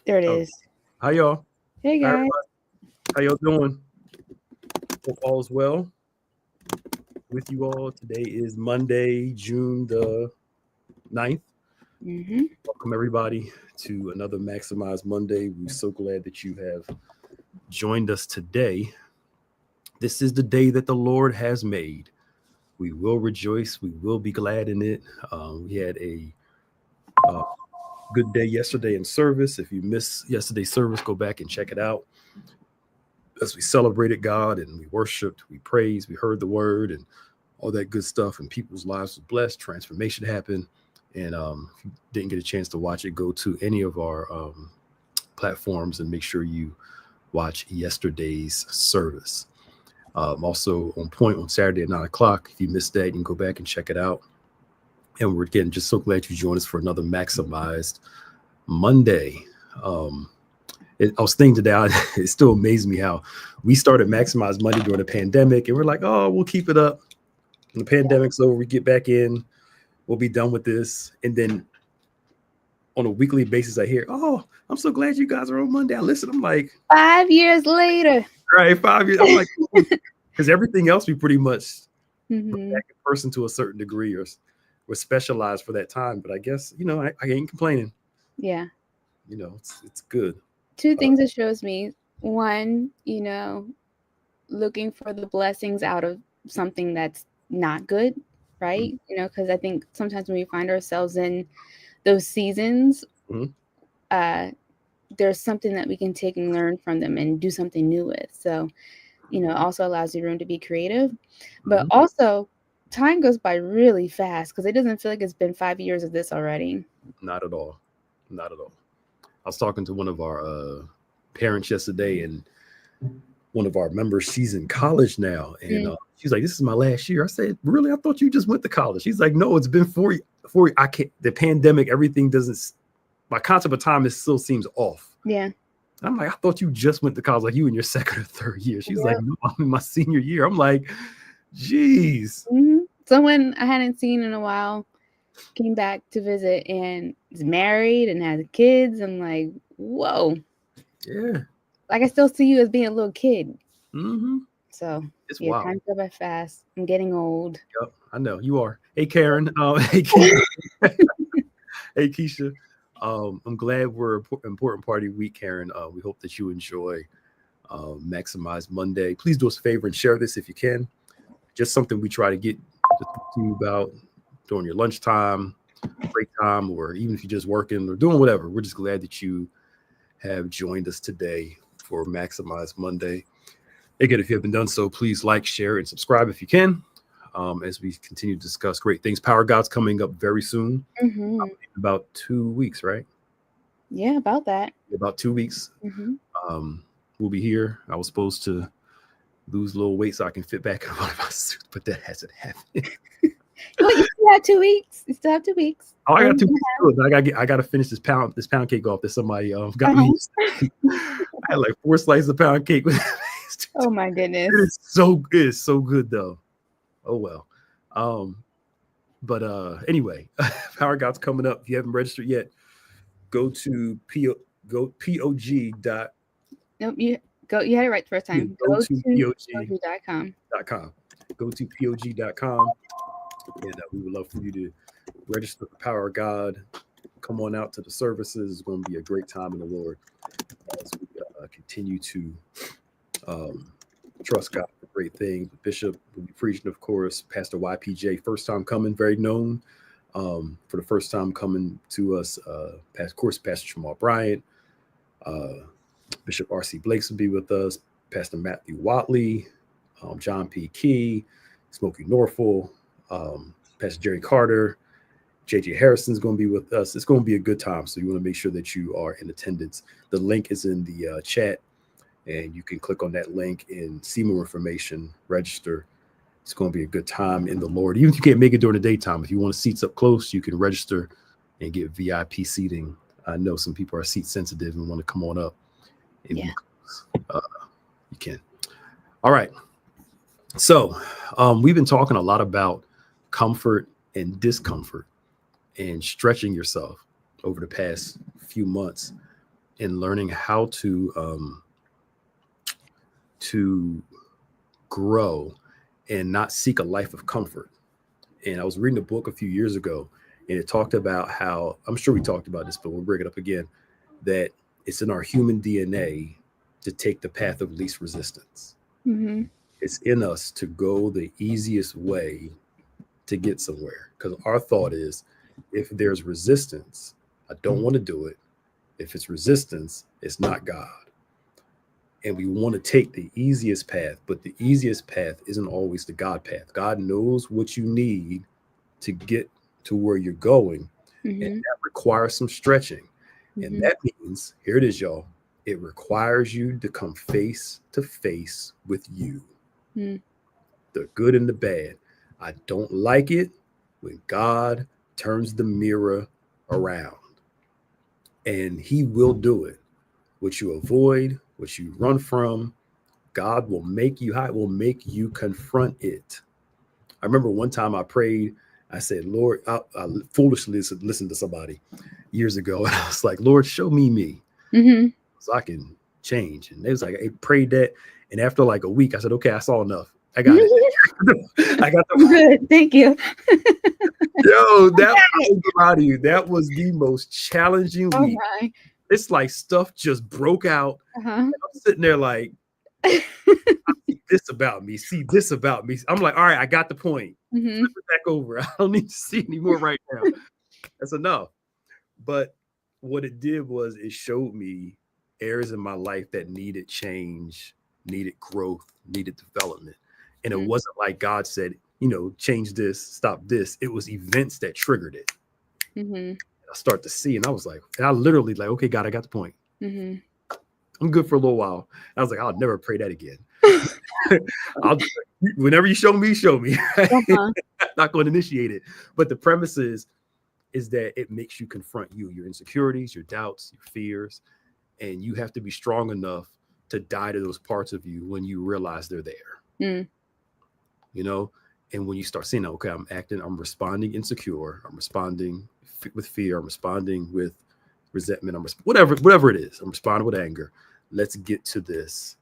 There it Oh, is. hi y'all. Hey Hi guys. everybody. How y'all doing? Hope all is well with you all. Today is Monday, June the 9th. Mm-hmm. Welcome everybody to another Maximize Monday. We're so glad that you have joined us today. This is the day that the Lord has made. We will rejoice. We will be glad in it. We had a uh, good day yesterday in service. If you missed yesterday's service, go back and check it out. As we celebrated God and we worshiped, we praised, we heard the word and all that good stuff, and people's lives were blessed, transformation happened. And if you didn't get a chance to watch it, go to any of our platforms and make sure you watch yesterday's service. Also on point on Saturday at 9 o'clock. If you missed that, you can go back and check it out. And we're again just so glad you joined us for another Maximized Monday. Um, I was thinking today, it still amazes me how we started Maximize Monday during the pandemic, and we're like, oh, we'll keep it up. When the pandemic's over, we get back in, we'll be done with this. And then on a weekly basis, I hear, oh, I'm so glad you guys are on Monday. I listen, I'm like, 5 years later. all right, 5 years. I'm like, because everything else we pretty much bring Mm-hmm. back in person to a certain degree or we're specialized for that time. But I guess, I ain't complaining. Yeah. It's good. Two Uh, things it shows me. One, looking for the blessings out of something that's not good, mhm, right? Because I think sometimes when we find ourselves in those seasons, mhm, uh, there's something that we can take and learn from them and do something new with. So, it also allows you room to be creative. But mhm. also, time goes by really fast because it doesn't feel like it's been 5 years of this already. Not at all. Not at all. I was talking to one of our parents yesterday, and one of our members, she's in college now, and Mm, she's like, "This is my last year." I said, "Really? I thought you just went to college." She's like, "No, it's been 4 I can't. The pandemic, everything doesn't. My concept of time is still seems off." yeah. I'm like, "I thought you just went to college, like you in your second or third year." She's like, Yep. "No, I'm in my senior year." I'm like, "Geez, Someone I hadn't seen in a while came back to visit and is married and has kids. I'm like, whoa. yeah, Like I still see you as being a little kid. mm-hmm. So It's yeah, wild." time go by fast. I'm getting old. Yep, I know you are. Hey, Karen. Hey, Keisha. Hey, Keisha. I'm glad we're an important party week, Karen. We hope that you enjoy Maximize Monday. Please do us a favor and share this if you can. Just something we try to get to talk to you about during your lunchtime, break time, or even if you're just working or doing whatever. We're just glad that you have joined us today for Maximize Monday. Again, if you haven't done so, please like, share, and subscribe if you can. As we continue to discuss great things. Power God's coming up very soon, Hmm. about 2 weeks, right? Yeah, about that. About 2 weeks. Hmm. Um, we'll be here. I was supposed to lose a little weight so I can fit back in one of my suits, but that hasn't happened. Well, you still have 2 weeks. You still have 2 weeks. Oh, I What are got you 2 weeks to do it. I gotta finish this pound cake off that somebody got gonna me. have? I had like 4 slices of pound cake. Oh my It goodness. is so good though. Oh well. Um, but anyway, Power God's coming up. If you haven't registered yet, go to pog dot Nope, you go. You had it right the first time. go Go to to pog POG.com. dot com. Go to pog.com, and we would love for you to register for Power of God. Come on out to the services. It's going to be a great time in the Lord as we continue to um, trust God for great things. The Bishop will be preaching, of course. Pastor YPJ, first time coming, very known for the first time coming to us. Of course, Pastor Jamal Bryant, uh, Bishop R.C. Blakes will be with us. Pastor Matthew Watley, John P. Key, Smokey Norfolk, Pastor Jerry Carter, JJ Harrison's going to be with us. It's going to be a good time. So you want to make sure that you are in attendance. The link is in the chat, and you can click on that link and see more information, register. It's going to be a good time in the Lord. Even if you can't make it during the daytime, if you want seats up close, you can register and get VIP seating. I know some people are seat sensitive and want to come on up and Yeah. be close. You can. All right. So we've been talking a lot about comfort and discomfort and stretching yourself over the past few months. and learning how to grow and not seek a life of comfort. And I was reading a book a few years ago, and it talked about how, I'm sure we talked about this, but we'll bring it up again, that it's in our human DNA to take the path of least resistance. Mm-hmm. It's in us to go the easiest way to get somewhere. Because our thought is, if there's resistance, I don't want to do it. If it's resistance, it's not God. And we want to take the easiest path, but the easiest path isn't always the God path. God knows what you need to get to where you're going, and Mm-hmm. that requires some stretching. And Mm-hmm. that means, here it is, y'all, it requires you to come face to face with you, Mm-hmm. the good and the bad. I don't like it when God turns the mirror around, and He will do it. What you avoid, what you run from, God will make you high, will make you confront it. I remember one time I prayed, I said, Lord, I foolishly listened to somebody years ago, and I was like, Lord, show me Mm-hmm. so I can change. And they was like, I prayed that. And after like a week, I said, okay, I saw enough. I got it. I got the Good. Thank you. yo, that I won't lie to you. That was the most challenging Oh week. my. It's like stuff just broke out. Uh-huh. I'm sitting there like, see this about me, see this about me. I'm like, all right, I got the point. Mm-hmm. Flip it back over. I don't need to see anymore right now. That's enough. But what it did was it showed me areas in my life that needed change, needed growth, needed development. And it wasn't like God said, change this, stop this. It was events that triggered it. Mm-hmm. I start to see, and I was like, and I literally like, okay, God, I not the point. Mm-hmm. I'm good for a little while. I was like, I'll never pray that again. I'll just, whenever you show me, show me. Uh-huh. Not going to initiate it. But the premise is that it makes you confront your insecurities, your doubts, your fears, and you have to be strong enough to die to those parts of you when you realize they're there. Mm. You know, and when you start seeing, okay, I'm responding insecure, I'm responding with fear, I'm responding with resentment, whatever it is, I'm responding with anger. Let's get to this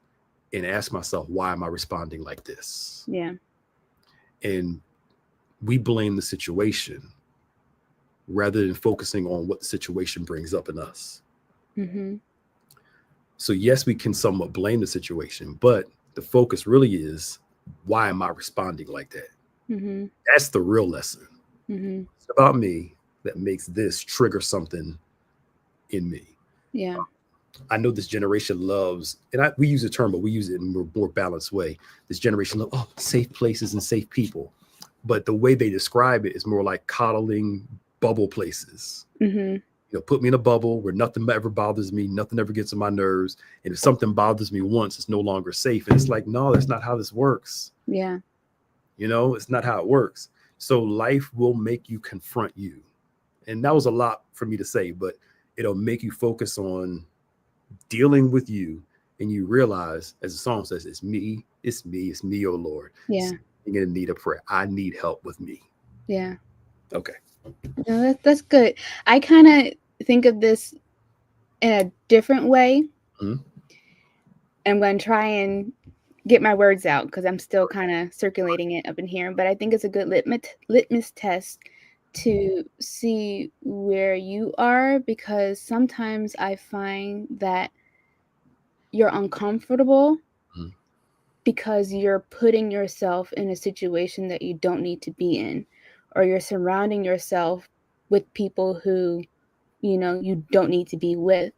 and ask myself, why am I responding like this? Yeah. And we blame the situation rather than focusing on what the situation brings up in us. Mm-hmm. So yes, we can somewhat blame the situation, but the focus really is, why am I responding like that? Mm-hmm. That's the real lesson. Mm-hmm. It's about me that makes this trigger something in me. Yeah. I know this generation loves, and we use the term, but we use it in a more balanced way. This generation loves, safe places and safe people. But the way they describe it is more like coddling bubble places. Mm-hmm. Put me in a bubble where nothing ever bothers me, nothing ever gets on my nerves. And if something bothers me once, it's no longer safe. And it's like, no, that's not how this works. Yeah. It's not how it works. So life will make you confront you. And that was a lot for me to say, but it'll make you focus on dealing with you. And you realize, as the song says, it's me, oh Lord. Yeah. I'm in need of prayer. I need help with me. Yeah. Okay. No, that's good. I kind of think of this in a different way. Mm-hmm. I'm going to try and get my words out because I'm still kind of circulating it up in here. But I think it's a good litmus test to see where you are, because sometimes I find that you're uncomfortable because you're putting yourself in a situation that you don't need to be in, or you're surrounding yourself with people who, you don't need to be with.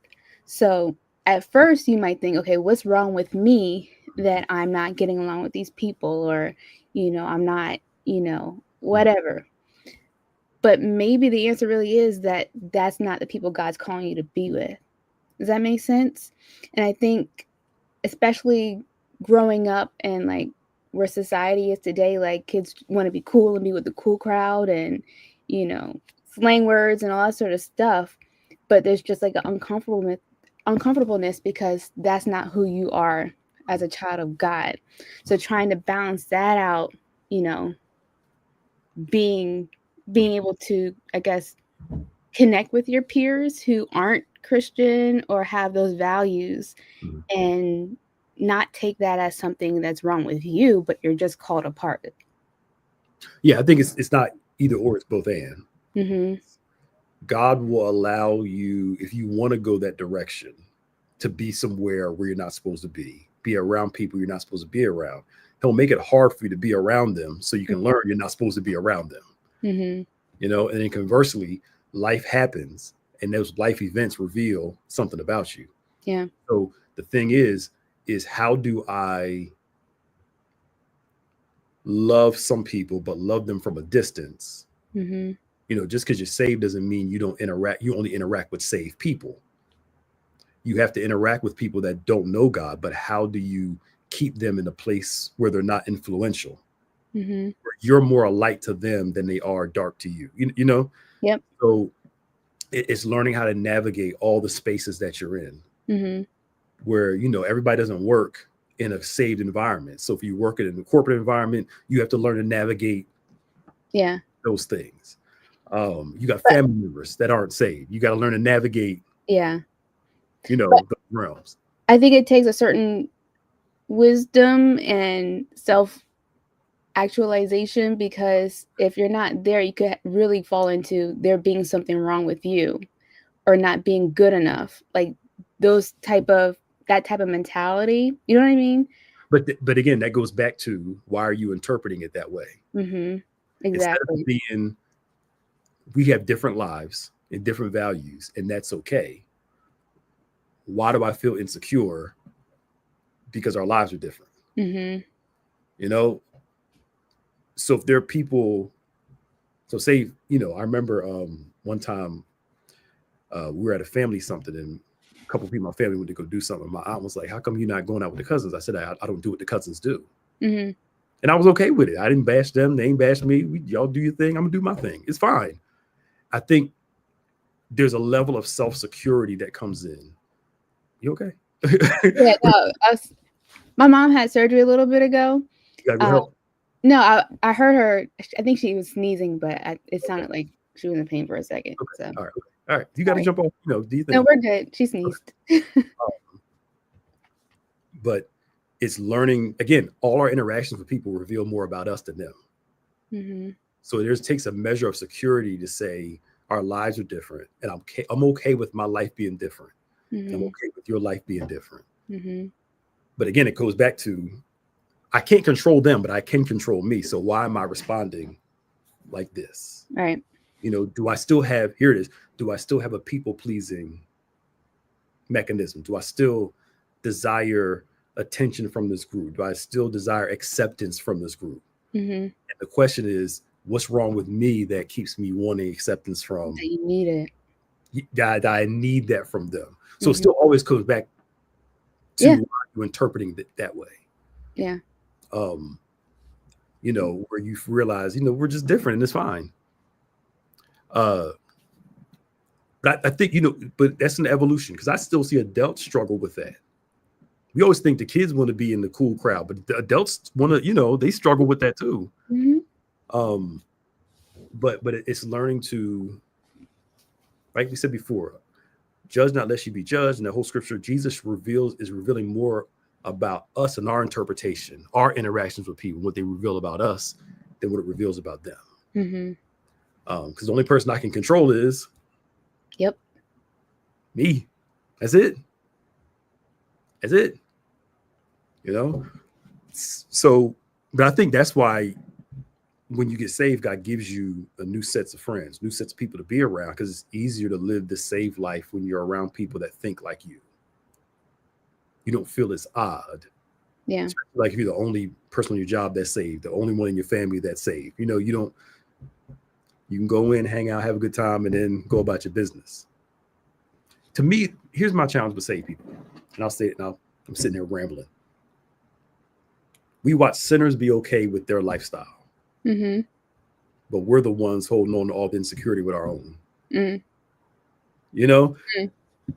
So at first you might think, okay, what's wrong with me that I'm not getting along with these people, or, I'm not, whatever. But maybe the answer really is that that's not the people God's calling you to be with. Does that make sense? And I think, especially growing up and like where society is today, like kids want to be cool and be with the cool crowd and, slang words and all that sort of stuff. But there's just like an uncomfortableness because that's not who you are as a child of God. So trying to balance that out, being able to, I guess, connect with your peers who aren't Christian or have those values Mhm. and not take that as something that's wrong with you, but you're just called apart. Yeah, I think it's not either or, it's both and. Mm-hmm. God will allow you, if you want to go that direction, to be somewhere where you're not supposed to be around people you're not supposed to be around. He'll make it hard for you to be around them so you can learn you're not supposed to be around them. Mm-hmm. You know, and then conversely, life happens and those life events reveal something about you. Yeah. So the thing is how do I love some people but love them from a distance? Mm-hmm. You know, just because you're saved doesn't mean you don't interact, you only interact with saved people. You have to interact with people that don't know God, but how do you keep them in a place where they're not influential? Mm-hmm. Where you're more a light to them than they are dark to you. You know? Yep. So it's learning how to navigate all the spaces that you're in, Mm-hmm. where, you know, everybody doesn't work in a saved environment. So if you work in a corporate environment, you have to learn to navigate Yeah. those things. You got But family members that aren't saved. You got to learn to navigate, yeah. you But know, the realms. I think it takes a certain wisdom and self actualization, because if you're not there, you could really fall into there being something wrong with you or not being good enough. Like those type of that type of mentality. You know what I mean? But again, that goes back to why are you interpreting it that way? Mm-hmm. Instead of Exactly. being, we have different lives and different values, and that's okay. Why do I feel insecure? Because our lives are different. Mm-hmm. You know, so if there are people, so say, you know, I remember one time we were at a family something, and a couple of people in my family went to go do something. My aunt was like, how come you're not going out with the cousins? I said, I don't do what the cousins do. Mm-hmm. And I was okay with it. I didn't bash them. They ain't bash me. Y'all do your thing. I'm gonna do my thing. It's fine. I think there's a level of self-security that comes in. You okay? Yeah, no, my mom had surgery a little bit ago. You gotta go Uh, help. no, I heard her. I think she was sneezing, but it sounded like she was in pain for a second. Okay. So All right. Okay. All right. You got to sorry. jump off. You know, do you No, think? we're good. She sneezed. But it's learning again. All our interactions with people reveal more about us than them. Mm-hmm. So it takes a measure of security to say our lives are different, and I'm okay with my life being different, and I'm Mm-hmm. okay with your life being different. Mm-hmm. But again, it goes back to I can't control them, but I can control me. So why am I responding like this? Right. You know, do I still have, here it is, do I still have a people pleasing mechanism? Do I still desire attention from this group? Do I still desire acceptance from this group? Mm-hmm. And the question is, what's wrong with me that keeps me wanting acceptance from That you need it. that I need that from them? So it Mm-hmm. still always comes back to Yeah. you interpreting it that way. Yeah. Um, you know, where you realize, you know, we're just different and it's fine. But I think, you know, but that's an evolution because I still see adults struggle with that. We always think the kids want to be in the cool crowd, but the adults want to, you know, they struggle with that too. Mm-hmm. Um, but it's learning to, like we said before, judge not lest you be judged. And the whole scripture, Jesus is revealing more about us and our interpretation, our interactions with people, what they reveal about us than what it reveals about them. Mm-hmm. Because the only person I can control is Yep. me. That's it. That's it. You know? So, but I think that's why when you get saved, God gives you a new sets of friends, new sets of people to be around, because it's easier to live the saved life when you're around people that think like you. You don't feel as odd. Yeah. Like if you're the only person on your job that's saved, the only one in your family that's saved. You know, you can go in, hang out, have a good time, and then go about your business. To me, here's my challenge with saved people. And I'll say it now. I'm sitting there rambling. We watch sinners be okay with their lifestyle. Mm-hmm. But we're the ones holding on to all the insecurity with our own. Mm-hmm. You know, Mm-hmm.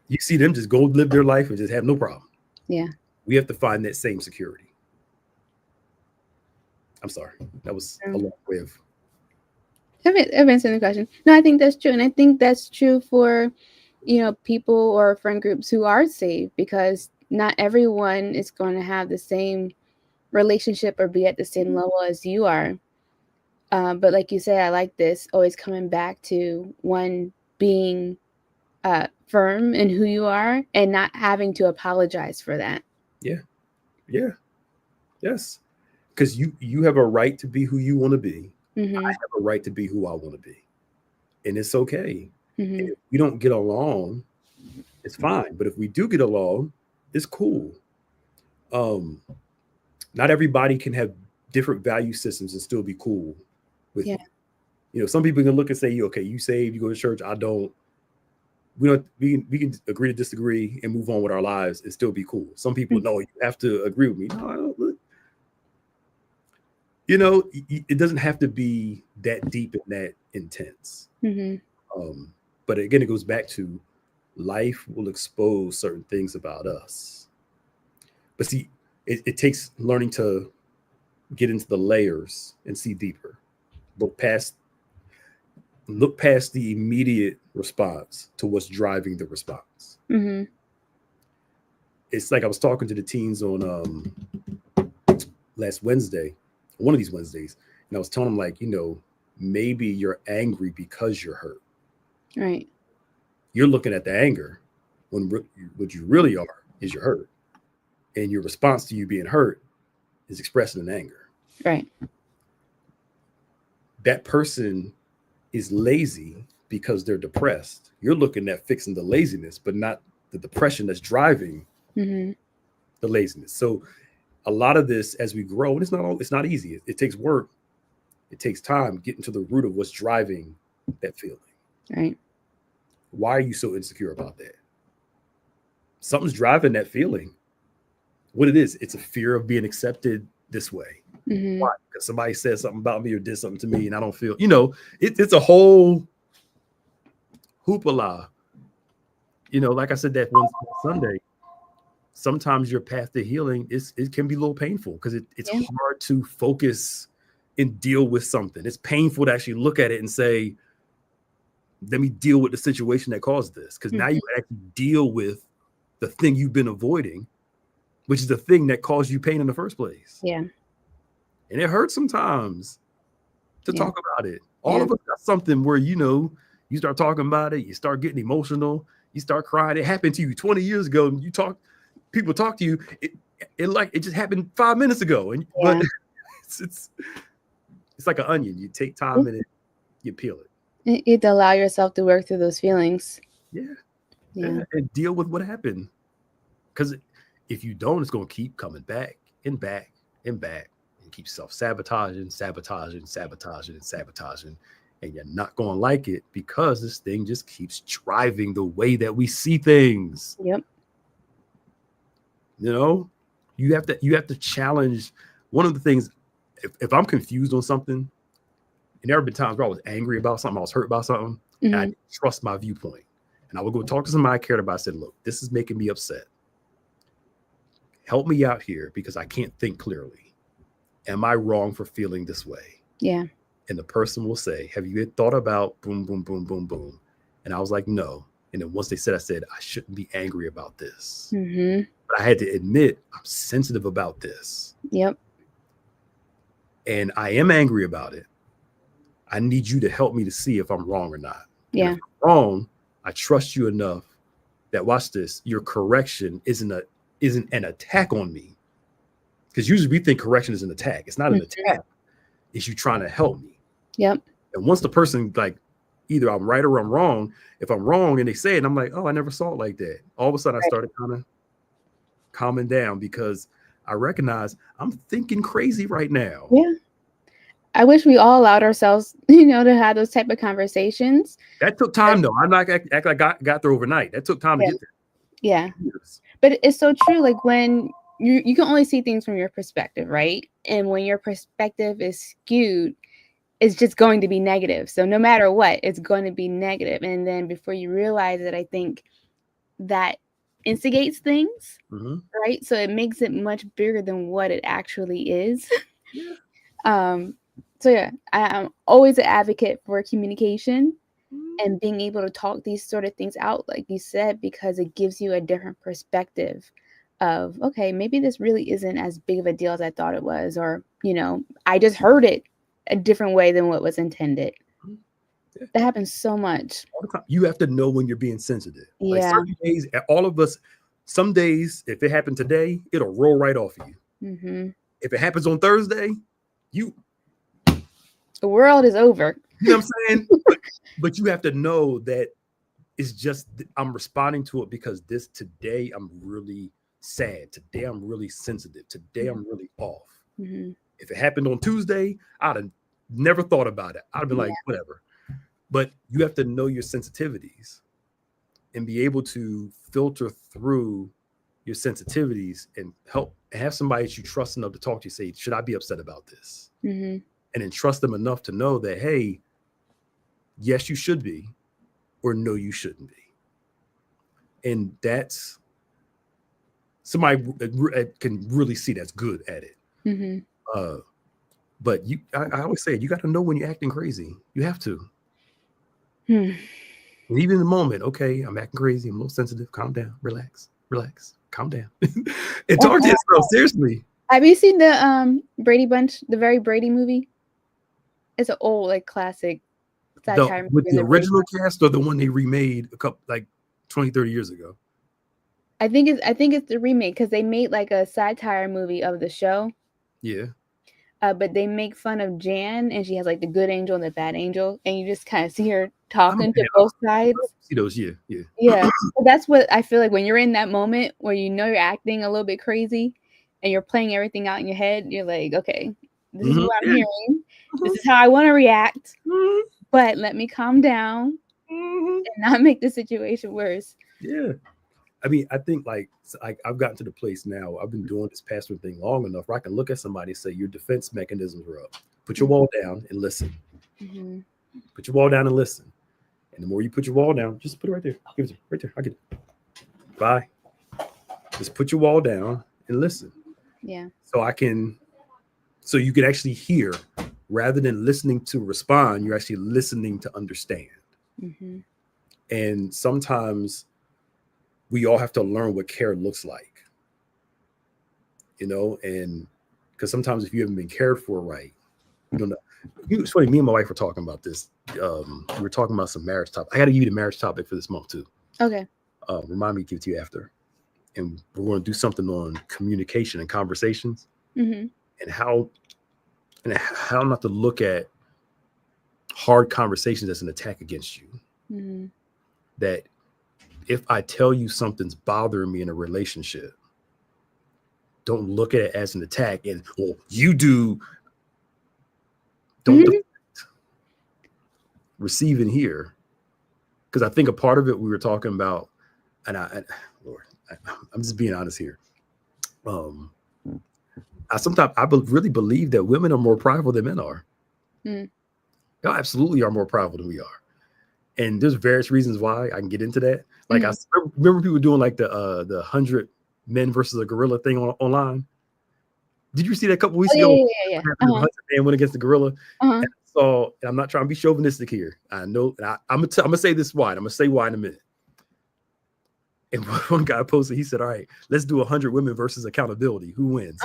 you see them just go live their life and just have no problem. Yeah. We have to find that same security. I'm sorry. That was a long way of. I've answered the question. No, I think that's true. And I think that's true for people or friend groups who are saved, because not everyone is going to have the same relationship or be at the same level as you are. But like you say, I like this, always coming back to one being firm in who you are and not having to apologize for that. Yeah. Yes. Because you have a right to be who you want to be. Mm-hmm. I have a right to be who I want to be. And it's okay. Mm-hmm. And if we don't get along, it's fine. But if we do get along, it's cool. Not everybody can have different value systems and still be cool with Yeah. you. Some people can look and say, okay, you saved, you go to church, I don't. We can agree to disagree and move on with our lives and still be cool. Some people know you have to agree with me. No, I don't. It doesn't have to be that deep and that intense. Mm-hmm. But again, it goes back to life will expose certain things about us. But see, it takes learning to get into the layers and see deeper. Look past the immediate response to what's driving the response. Mm-hmm. It's like I was talking to the teens on last Wednesday, one of these Wednesdays, and I was telling them, like, maybe you're angry because you're hurt. Right. You're looking at the anger when what you really are is you're hurt. And your response to you being hurt is expressing in anger. Right. That person is lazy because they're depressed. You're looking at fixing the laziness, but not the depression that's driving Mm-hmm. the laziness. So a lot of this, as we grow, and it's not easy. It takes work. It takes time getting to the root of what's driving that feeling. Right. Why are you so insecure about that? Something's driving that feeling. What it is, it's a fear of being accepted this way. Mm-hmm. Why? Because somebody said something about me or did something to me, and I don't feel, it's a whole hoopla. Like I said that one Sunday, sometimes your path to healing it can be a little painful because it's hard to focus and deal with something. It's painful to actually look at it and say, let me deal with the situation that caused this. Because now you actually deal with the thing you've been avoiding, which is the thing that caused you pain in the first place. Yeah. And it hurts sometimes to talk about it. All of us got something where, you start talking about it, you start getting emotional, you start crying. It happened to you 20 years ago. And people talk to you. It just happened 5 minutes ago. But it's like an onion. You take time and you peel it. You have to allow yourself to work through those feelings. Yeah. And deal with what happened. Because if you don't, it's going to keep coming back and back and back and keep sabotaging. And you're not going to like it because this thing just keeps driving the way that we see things. Yep. You have to challenge. One of the things, if I'm confused on something, and there have been times where I was angry about something, I was hurt about something, and I didn't trust my viewpoint. And I would go talk to somebody I cared about. I said, look, this is making me upset. Help me out here because I can't think clearly. Am I wrong for feeling this way? Yeah. And the person will say, have you thought about boom, boom, boom, boom, boom? And I was like, no. And then once they said, I said, I shouldn't be angry about this. Mm-hmm. But I had to admit, I'm sensitive about this. Yep. And I am angry about it. I need you to help me to see if I'm wrong or not. Yeah. And if I'm wrong, I trust you enough that, watch this, your correction isn't an attack on me. Because usually we think correction is an attack. It's not an attack. It's you trying to help me. Yep. And once the person, like, either I'm right or I'm wrong, if I'm wrong and they say it, I'm like, oh, I never saw it like that. All of a sudden I started kind of calming down because I recognize I'm thinking crazy right now. Yeah. I wish we all allowed ourselves, to have those type of conversations. That took time, though. I'm not act like I got there overnight. That took time to get there. Yeah. But it's so true. Like when you can only see things from your perspective, right? And when your perspective is skewed, it's just going to be negative. So no matter what, it's going to be negative. And then before you realize it, I think that instigates things, right? So it makes it much bigger than what it actually is. Yeah. So yeah, I'm always an advocate for communication. and being able to talk these sort of things out, like you said, because it gives you a different perspective of, okay, maybe this really isn't as big of a deal as I thought it was, or, I just heard it a different way than what was intended. Yeah. That happens so much. All the time. You have to know when you're being sensitive. Like Yeah. certain days, all of us, some days, if it happened today, it'll roll right off of you. Mm-hmm. If it happens on Thursday, the world is over. You know what I'm saying? but you have to know that it's just, I'm responding to it because today I'm really sad. Today I'm really sensitive. Today I'm really off. Mm-hmm. If it happened on Tuesday, I'd have never thought about it. I'd have been like, whatever. But you have to know your sensitivities and be able to filter through your sensitivities and have somebody that you trust enough to talk to you, say, should I be upset about this? Mm-hmm. And then trust them enough to know that, hey, yes, you should be, or no, you shouldn't be. And that's somebody can really see that's good at it. Mm-hmm. But I always say, you got to know when you're acting crazy. You have to. And even in the moment, okay, I'm acting crazy. I'm a little sensitive. Calm down. Relax. Calm down. And talk to yourself. Seriously. Have you seen the Brady Bunch, the very Brady movie? It's an old, like, classic satire movie. With the original cast or the one they remade a couple, like 20, 30 years ago? I think it's the remake, because they made like a satire movie of the show. Yeah. But they make fun of Jan, and she has like the good angel and the bad angel, and you just kind of see her talking to both sides. See those, yeah. So that's what I feel like when you're in that moment where you're acting a little bit crazy, and you're playing everything out in your head. You're like, okay, this is what I'm hearing. This is how I want to react, but let me calm down and not make the situation worse. Yeah. I mean, I think like I've gotten to the place now, I've been doing this pastoring thing long enough where I can look at somebody and say, your defense mechanisms are up. Put your wall down and listen. Mm-hmm. Put your wall down and listen. And the more you put your wall down, just put it right there. Give it to me. Right there. I'll get it. Bye. Just put your wall down and listen. Yeah. So you can actually hear, rather than listening to respond, you're actually listening to understand. Mm-hmm. And sometimes we all have to learn what care looks like, and because sometimes if you haven't been cared for right, you don't know. It's funny, me and my wife were talking about this. We were talking about some marriage topic. I got to give you the marriage topic for this month too. Okay. Remind me to give it to you after. And we're going to do something on communication and conversations, mm-hmm. and how not to look at hard conversations as an attack against you. Mm-hmm. That if I tell you something's bothering me in a relationship, don't look at it as an attack and, well, you do. Don't receive and hear. Because I think a part of it we were talking about, and I'm just being honest here. I really believe that women are more prideful than men are. Y'all absolutely are more prideful than we are. And there's various reasons why. I can get into that. Like I remember people doing like the 100 men versus a gorilla thing online. Did you see that a couple weeks ago? Yeah. 100 men went against the gorilla. And I'm not trying to be chauvinistic here. I know, and I'm gonna say this wide. I'm gonna say why in a minute. And one guy posted, he said, all right, let's do 100 women versus accountability. Who wins?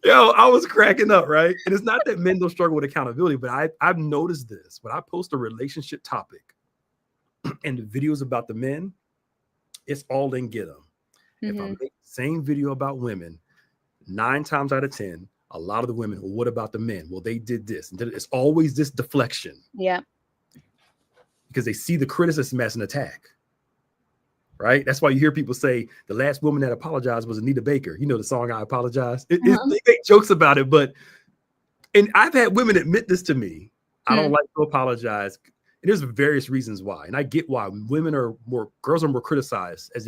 Yo, I was cracking up, right? And it's not that men don't struggle with accountability, but I've noticed this. When I post a relationship topic and the videos about the men, it's all in get them. If I make the same video about women, 9 times out of 10, a lot of the women, well, what about the men? Well, they did this. And it's always this deflection. Yeah. Because they see the criticism as an attack. Right? That's why you hear people say the last woman that apologized was Anita Baker. You know the song I Apologize? They make jokes about it, and I've had women admit this to me. I don't like to apologize. And there's various reasons why. And I get why girls are more criticized as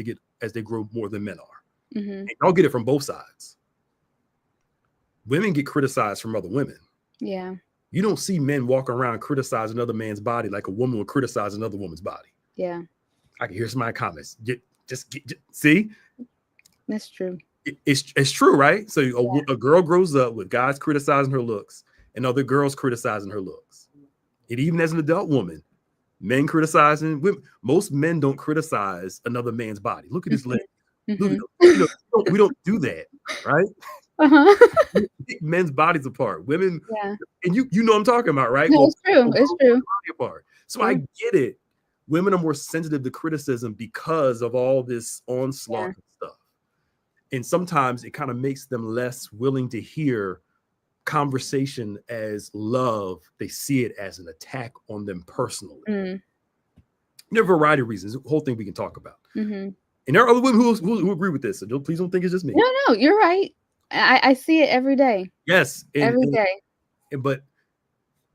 they grow more than men are. And I'll get it from both sides. Women get criticized from other women. Yeah. You don't see men walking around criticizing another man's body like a woman would criticize another woman's body. Yeah. I can hear some of my comments. Just see? That's true. It's true, right? So a girl grows up with guys criticizing her looks and other girls criticizing her looks. And even as an adult woman, men criticizing women. Most men don't criticize another man's body. Look at his leg. Look at them. We don't do that, right? We pick men's bodies apart. Women, Yeah. and you know what I'm talking about, right? No, it's true. It's true. Apart. So I get it. Women are more sensitive to criticism because of all this onslaught and stuff. And sometimes it kind of makes them less willing to hear conversation as love. They see it as an attack on them personally. There are a variety of reasons. The whole thing we can talk about. And there are other women who agree with this. So please don't think it's just me. No, you're right. I see it every day. Yes. Every day. But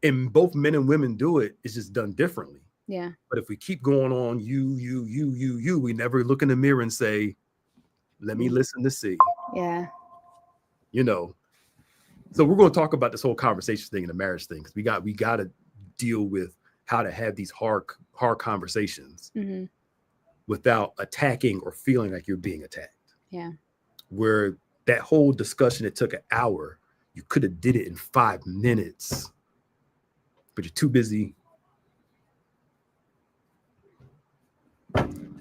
both men and women do it. It's just done differently. Yeah. But if we keep going on, you, we never look in the mirror and say, let me listen to see. Yeah. You know, so we're going to talk about this whole conversation thing and the marriage thing, because we got to deal with how to have these hard conversations without attacking or feeling like you're being attacked. Yeah. Where that whole discussion, it took an hour, you could have did it in 5 minutes, but you're too busy.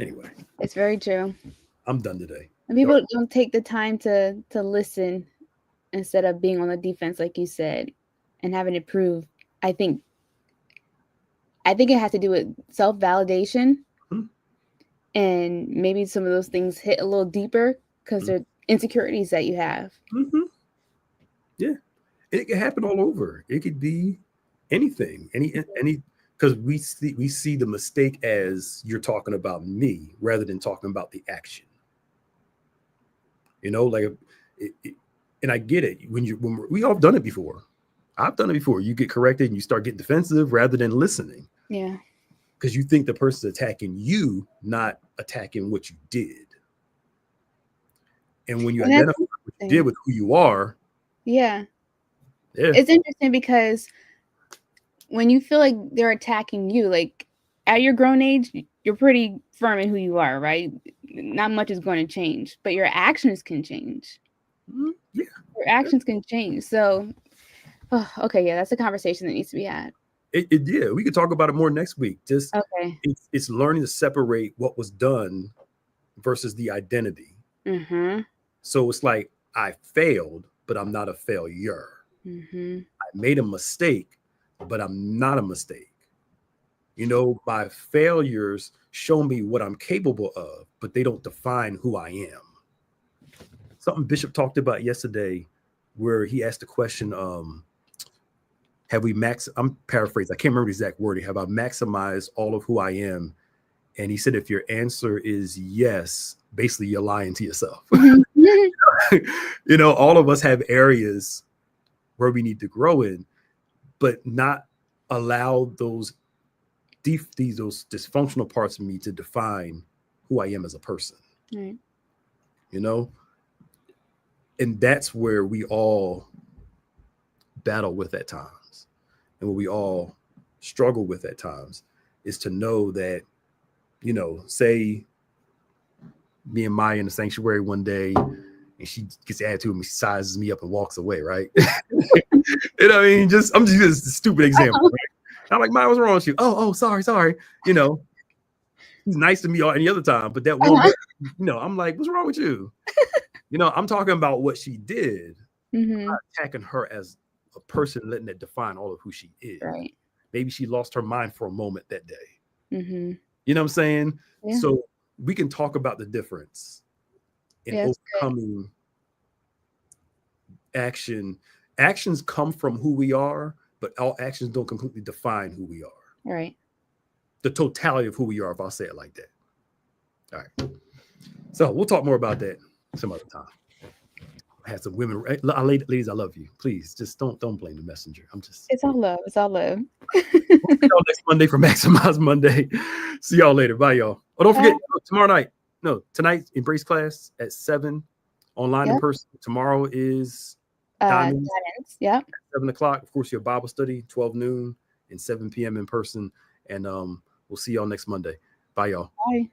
Anyway, it's very true. I'm done today. And people don't take the time to listen instead of being on the defense, like you said, and having to prove. I think it has to do with self-validation, and maybe some of those things hit a little deeper because they're insecurities that you have. Yeah, it can happen all over. It could be anything, any. Because we see the mistake as you're talking about me rather than talking about the action. You know, like, and I get it. When we all done it before. I've done it before. You get corrected and you start getting defensive rather than listening. Yeah. Because you think the person's attacking you, not attacking what you did. And when you identify what you did with who you are. Yeah. It's interesting because when you feel like they're attacking you, like at your grown age, you're pretty firm in who you are, right? Not much is going to change, but your actions can change. Yeah. Your actions can change. So, okay, yeah, that's a conversation that needs to be had. Yeah, we could talk about it more next week. Just okay. It's learning to separate what was done versus the identity. So it's like I failed, but I'm not a failure. I made a mistake, but I'm not a mistake. You know, my failures show me what I'm capable of, but they don't define who I am. Something Bishop talked about yesterday, where he asked the question, have we I'm paraphrasing, I can't remember the exact wording, have I maximized all of who I am? And he said, if your answer is yes, basically you're lying to yourself. You know, all of us have areas where we need to grow in, but not allow those dysfunctional parts of me to define who I am as a person. Right. You know, and that's where we all battle with at times, and what we all struggle with at times is to know that, you know, say me and Maya in the sanctuary one day, and she gets attitude and she sizes me up and walks away, right? You know, I mean, I'm just using a stupid example. Right? I'm like, Maya, what's wrong with you? Oh, sorry. You know, he's nice to me any other time, but that one, you know, I'm like, what's wrong with you? You know, I'm talking about what she did, not attacking her as a person, letting it define all of who she is. Right. Maybe she lost her mind for a moment that day. You know what I'm saying? Yeah. So we can talk about the difference in overcoming action. Actions come from who we are, but all actions don't completely define who we are. Right. The totality of who we are, if I'll say it like that. All right. So we'll talk more about that some other time. I had some women, ladies, I love you. Please, just don't blame the messenger. It's all love. It's all love. We'll see y'all next Monday for Maximize Monday. See y'all later. Bye, y'all. Oh, don't forget, tonight, Embrace class at 7, online in person. Tomorrow is Diamonds. Yeah. 7 o'clock. Of course, your Bible study, 12 noon and 7 p.m. in person. And we'll see y'all next Monday. Bye, y'all. Bye.